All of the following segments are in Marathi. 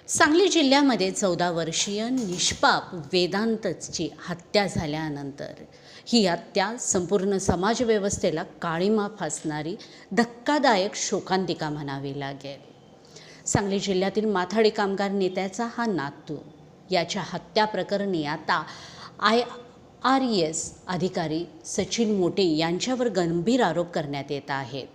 सांगली जिल्ह्यामध्ये 14 वर्षीय निष्पाप वेदांतची हत्या झाल्यानंतर ही हत्या संपूर्ण समाजव्यवस्थेला काळिमा फासणारी धक्कादायक शोकांतिका म्हणावी लागेल. सांगली जिल्ह्यातील माथाडी कामगार नेत्याचा हा नातू याच्या हत्या प्रकरणी आता IRS अधिकारी सचिन मोटे यांच्यावर गंभीर आरोप करण्यात येत आहेत.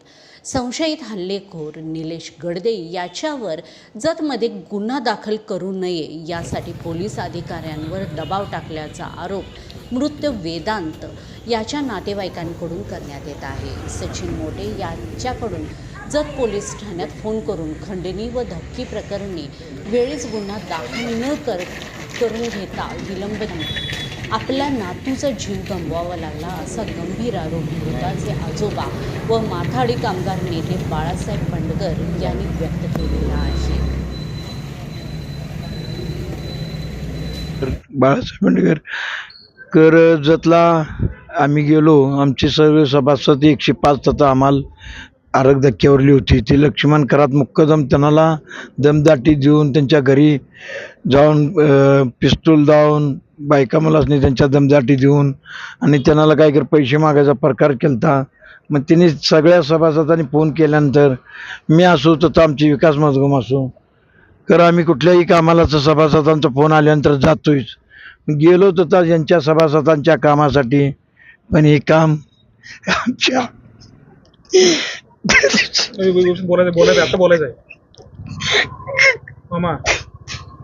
संशयित हल्लेखोर निलेश गडदे याच्यावर जतमध्ये गुन्हा दाखल करू नये यासाठी पोलीस अधिकाऱ्यांवर दबाव टाकल्याचा आरोप मृत वेदांत याच्या नातेवाईकांकडून करण्यात येत आहे. सचिन मोटे यांच्याकडून जत पोलीस ठाण्यात फोन करून खंडणी व धक्की प्रकरणी वेळीच गुन्हा दाखल न करून घेता विलंब आपल्या नातूचा जीव गमवावा लागला असा गंभीर आरोप मृताचे आजोबा व माथाडी कामगार नेते बाळासाहेब बंडगर यांनी व्यक्त केलेला आहे. बाळासाहेब बंडगर कर्जतला आम्ही गेलो. आमचे सर्व सभासद 105 तथा आम्हाला आरग धक्क्यावरली होती. ती लक्ष्मण करात मुक्कादम त्यांना दमदाटी देऊन त्यांच्या घरी जाऊन पिस्तूल लावून बायका मुलासनी त्यांच्या दमदाटी देऊन आणि त्यांना काय कर पैसे मागायचा प्रकार केलता. मग तिने सगळ्या सभासदांनी फोन केल्यानंतर मी असो तथा आमची विकास मजगम असो तर आम्ही कुठल्याही कामाला सभासदांचा फोन आल्यानंतर जातोय. गेलो तथा यांच्या सभासदांच्या कामासाठी, पण हे काम आमच्या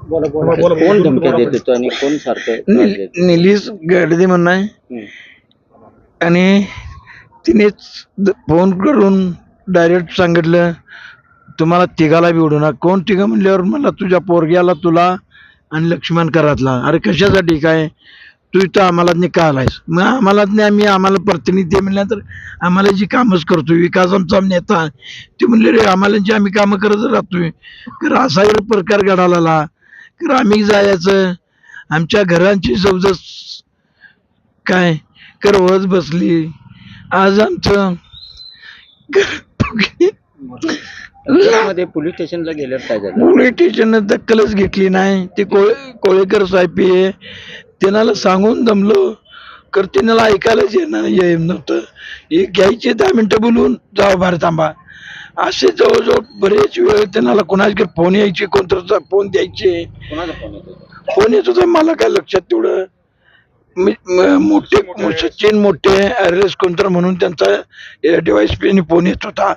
कोण धमक्या देत होतं आणि कोण सारखं निलेश गडदे म्हणून आहे आणि तिनेच फोन करून डायरेक्ट सांगितलं तुम्हाला तिघाला बी उडू ना. कोण तिघं म्हणल्यावर मला तुझ्या पोरग्याला तुला आणि लक्ष्मण करातला. अरे कशासाठी काय तू इथं आम्हाला का आलायस? मग आम्हाला प्रतिनिधी म्हणल्यानंतर आम्हाला जी कामच करतोय विकास आमचा नेता ते म्हणले रे आम्हाला जी आम्ही कामं करत राहतोय तर असा प्रकार घडाला तर आम्ही जायचं. आमच्या घरांची जवळजवळ काय करवत बसली. आज आमचं मध्ये पोलीस स्टेशनला गेल्यावर काय झालं? पोलीस स्टेशननं दखलच घेतली नाही. ते कोळेकर साहेब त्यांना सांगून दमलो तर त्यांना ऐकायलाच येत नव्हतं. हे घ्यायचे 10 मिनिटं बोलून जाऊ बाहेर थांबा असे जवळजवळ बरेच वेळ त्यांना कुणाचे फोन यायचे कोणता फोन द्यायचे. फोन येत होता मला काय लक्षात तेवढं. मोठे सचिन मोठे IRS कोणतर म्हणून त्यांचा DYSP फोन येत होता.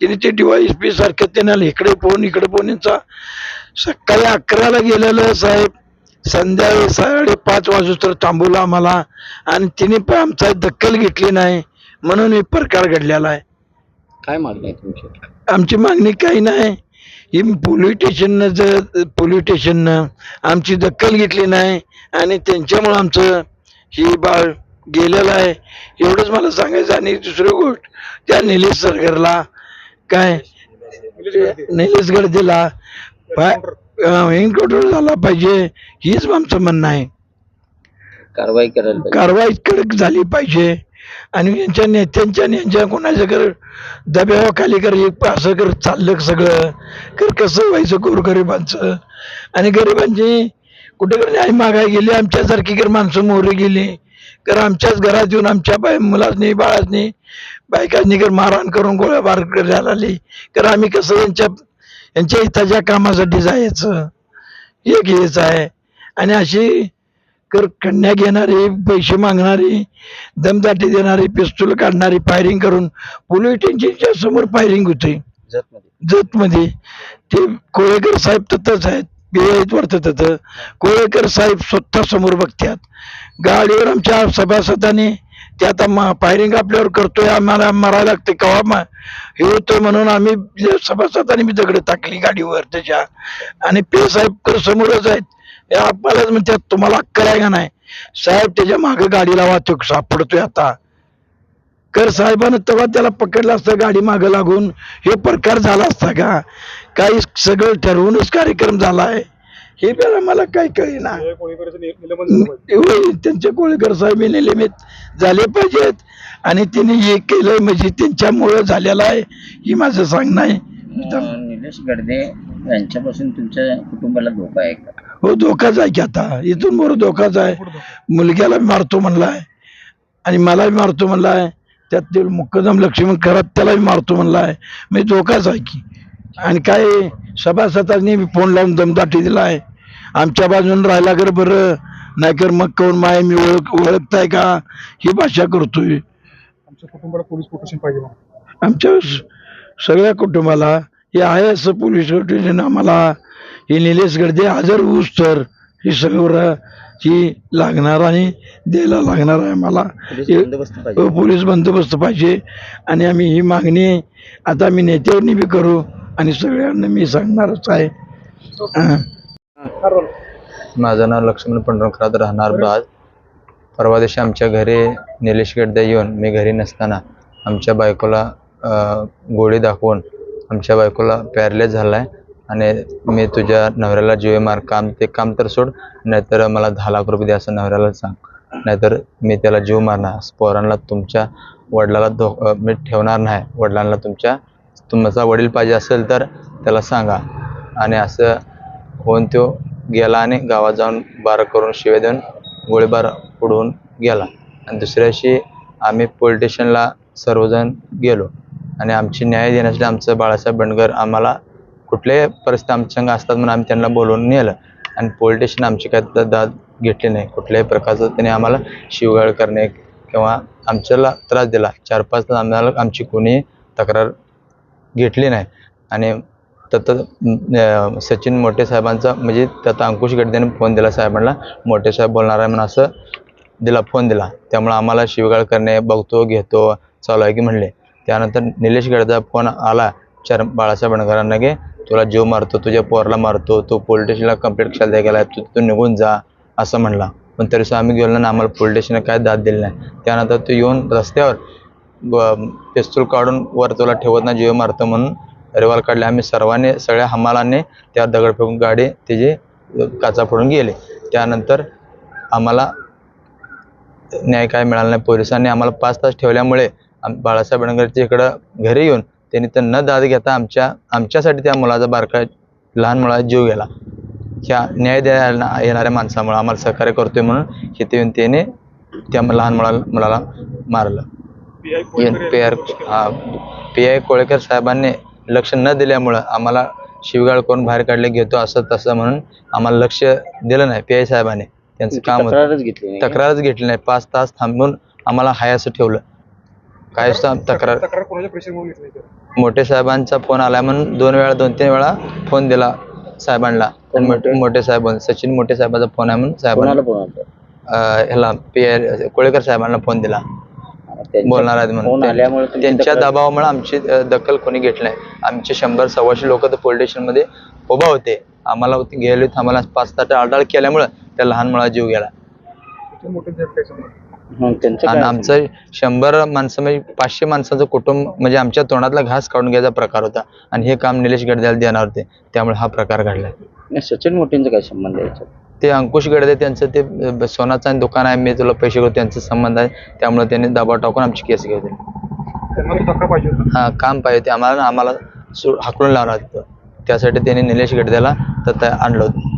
तिने ते DYSP सारख्या त्यांना इकडे फोन यांचा सकाळी 11ला गेलेलं साहेब संध्याकाळी 5:30 वाजता थांबवलं आम्हाला आणि तिने पण आमचा दखल घेतली नाही म्हणून हे प्रकार घडलेला आहे. काय मागणी आहे तुमची? आमची मागणी काही नाही. ही पोलीस स्टेशननं आमची दखल घेतली नाही आणि त्यांच्यामुळं आमचं ही बाळ गेलेलं आहे एवढंच मला सांगायचं. आणि दुसरी गोष्ट त्या निलेश सरकारला काय निलेश गडदेला एन्काउंटर झाला पाहिजे हीच आमचं म्हणणं आहे. कारवाई कडक झाली पाहिजे आणि यांच्या नेत्यांच्या यांच्या कोणाच्या कर दबावाखाली कर असं कर चाललं सगळं कर कसं व्हायचं गोरगरिबांचं. आणि गरिबांची कुठे न्याय मागाय गेली आमच्यासारखी कर माणसं मोहरे गेली तर आमच्याच घरात येऊन आमच्या मुलांनी बाळांनी बायकांनी कर मारहाण करून गोळ्याबार करायला आली तर आम्ही कसं यांच्या हिताच्या कामासाठी जायचं एक हेच आहे. आणि अशी कर कन्या घेणारी पैसे मागणारी दमदाटी देणारी पिस्तूल काढणारी फायरिंग करून पोलीस स्टेशनच्या समोर फायरिंग होते जतमध्ये. ते कोळेकर साहेब तथंच आहेत बियात वाटतं तथं कोळेकर साहेब स्वतः समोर बघतात. गाडीवर आमच्या सभासदांनी ते आता फायरिंग आपल्यावर करतोय आम्हाला मारायला लागते कवा हे होतं म्हणून आम्ही सभासदांनी मी दगड टाकली गाडीवर त्याच्या. आणि पे साहेब कर समोरच आहेत. आपल्याला म्हणतात तुम्हाला अक्कल आहे का नाही साहेब त्याच्या मागं गाडीला वाहतूक सापडतोय आता. कर साहेबानं तेव्हा त्याला पकडलं असतं गाडी मागं लागून हे प्रकार झाला असता का? काही सगळं ठरवूनच कार्यक्रम झाला आहे हे पण मला काही कळेना. त्यांचे कोळेकर साहेब निलंबित झाले पाहिजेत आणि त्यांनी हे केलंय म्हणजे त्यांच्यामुळं झालेलं आहे ही माझं सांगणं आहे. निलेश गडदे यांच्यापासून तुमच्या कुटुंबाला धोका आहे का? हो, धोकाच आहे की आता इथून बरोबर धोकाच आहे. मुलग्याला मारतो म्हणलाय आणि मलाही मारतो म्हणलाय. त्यात ते मुक्कादम लक्ष्मण करत त्यालाही मारतो म्हणलाय. म्हणजे धोकाच आहे की. आणि काय सभासदांनी फोन लावून दमदाटी दिलाय. आमच्या बाजून राहायला कर बरं, नाहीतर मग कोण माय मी ओळखताय का ही भाषा करतोय. आमच्या कुटुंबाला पोलीस प्रोटेक्शन पाहिजे बा. आमच्या सगळ्या कुटुंबाला हे आहे असं पोलीस स्टेशन आम्हाला हे निलेश गडदे हजर होऊस तर ही सगळं ही लागणार आणि द्यायला लागणार आहे आम्हाला. पोलीस बंदोबस्त पाहिजे. हो, पोलीस बंदोबस्त पाहिजे. आणि आम्ही ही मागणी आता आम्ही नेत्यांनी बी करू आणि सगळ्यांना मी सांगणारच आहे. माझं नाव लक्ष्मण पंढरपुरात राहणार बाज. परवा दिवशी आमच्या घरी निलेश गडदे येऊन मी घरी नसताना आमच्या बायकोला गोळी दाखवून आमच्या बायकोला पॅरलेस झाला आहे आणि मी तुझ्या नवऱ्याला जीवे मार, ते काम तर सोड, नाहीतर मला 10 लाख रुपये द्या असं नवऱ्याला सांग, नाहीतर मी त्याला जीव मारणार. पोरांना तुमच्या वडिलाला मी ठेवणार नाही. वडिलांना तुमचा वडील पाहिजे असेल तर त्याला सांगा. आणि असं होऊन तो गेला आणि गावात जाऊन बार करून शिवे देऊन गोळीबार उडवून गेला. आणि दुसऱ्या दिवशी आम्ही पोलीस स्टेशनला सर्वजण गेलो आणि आमची न्याय देण्यासाठी आमचं बाळासाहेब बंडगर आम्हाला कुठल्याही परिस्थिती आमच्या संग असतात म्हणून आम्ही त्यांना बोलवून नेलं. आणि पोलीस स्टेशन आमची काय दाद घेतली नाही. कुठल्याही प्रकारचं त्याने आम्हाला शिवगाळ करणे किंवा आमच्याला त्रास दिला. 4-5 तास आम्हाला आमची कोणी तक्रार घेतली नाही. आणि त्यात सचिन मोठे साहेबांचा म्हणजे त्यात अंकुश गडदेने फोन दिला साहेबांना, मोठे साहेब बोलणार आहे म्हणून असं फोन दिला. त्यामुळे आम्हाला शिवगाळ करणे, बघतो घेतो चालू आहे की म्हणले. त्यानंतर निलेश गडचा फोन आला बाळासाहेब बंडगरांना की तुला जीव मारतो, तुझ्या पोराला मारतो, तू पोलीस स्टेशनला कंप्लेंट कशाला द्यायला गेला, तू निघून जा असं म्हणला. पण तरीसुद्धा आम्ही गेलो ना, आम्हाला पोलीस स्टेशनला काय दाद दिली नाही. त्यानंतर तो येऊन रस्त्यावर पिस्तूल काढून वर तुला ठेवत ना जीव मारतो म्हणून रिव्हॉल्वर काढले. आम्ही सर्वांनी सगळ्या हमालांनी त्या दगड फेकून गाडी त्याची काचा फोडून गेले. त्यानंतर आम्हाला न्याय काय मिळाला नाही. पोलिसांनी आम्हाला 5 तास ठेवल्यामुळे बाळासाहेब बंडगरच्या इकडं घरी येऊन त्यांनी तर न दाद घेता आमच्यासाठी त्या मुलाचा बारका लहान मुलाचा जीव गेला. ह्या न्याय द्यायला येणाऱ्या माणसामुळे आम्हाला सहकार्य करतोय म्हणून इथे येऊन त्याने त्या लहान मुलाला मारलं. PI कोळेकर साहेबांनी लक्ष न दिल्यामुळं आम्हाला शिवगाळ करून बाहेर काढले, घेतो असं तसं म्हणून आम्हाला लक्ष दिलं नाही. PI साहेबांनी त्यांचं काम तक्रारच घेतली नाही. 5 तास थांबून आम्हाला हाय असं ठेवलं. काय तक्रार कोणाच्या प्रेशरमुळे घेतली तर? मोठे साहेबांचा फोन आला म्हणून 2-3 वेळा फोन दिला साहेबांना. मोठे साहेब सचिन मोठे साहेबांचा फोन आहे म्हणून साहेबांना ह्याला PI कोळेकर साहेबांना फोन दिला बोलणार आहेत म्हणून. त्यांच्या दबावामुळे आमची दखल कोणी घेतली नाही. आमचे 100-125 लोक तर पोलीस स्टेशनमध्ये उभा होते. आम्हाला गेले, आम्हाला 5 तास आळडाळ केल्यामुळं त्या लहान मुलाचा जीव गेला. आणि आमचं 100 माणसं म्हणजे 500 माणसाचं कुटुंब म्हणजे आमच्या तोंडातला घास काढून घ्यायचा प्रकार होता. आणि हे काम निलेश गडद्याला देणार होते, त्यामुळे हा प्रकार घडला. सचिन मोठेंचा काय संबंध आहे? ते अंकुश गडदे त्यांचं ते सोनाचं दुकान आहे, मी तुला पैसे घेतो, त्यांचा संबंध आहे. त्यामुळे त्यांनी दबाव टाकून आमची केस घेतली. हा, काम पाहिजे ते आम्हाला हाकलून लावणार होतं. त्यासाठी त्यांनी निलेश गडद्याला आणलं होतं.